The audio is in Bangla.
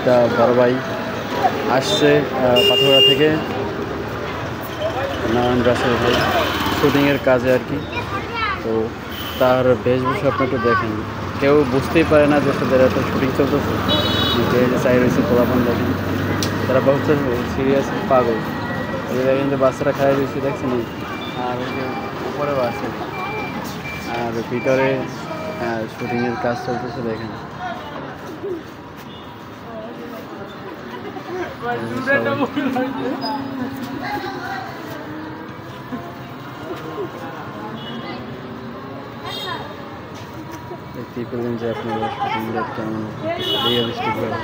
একটা বড় ভাই আসছে পাথরঘাটা থেকে, নারায়ণ রাসেল ভাই শুটিংয়ের কাজে আর কি। তো তার বেশভূষা আপনি একটু দেখেন, কেউ বুঝতেই পারে না যে তাদের একটা শুটিং চলতেছে। যে চাই রয়েছে পোলাপান দেখেন, তারা বহুত সিরিয়াস পাগল। এই দেখেন যে বাচ্চারা খাই রয়েছে দেখছেন, আর ওই যে উপরেও আছে, আর ভিতরে শুটিংয়ের কাজ চলতেছে দেখেন। দেখতেই পেলেন যে আপনারা শুটিংটা কেমন রিয়েলিস্টিক ভাবে।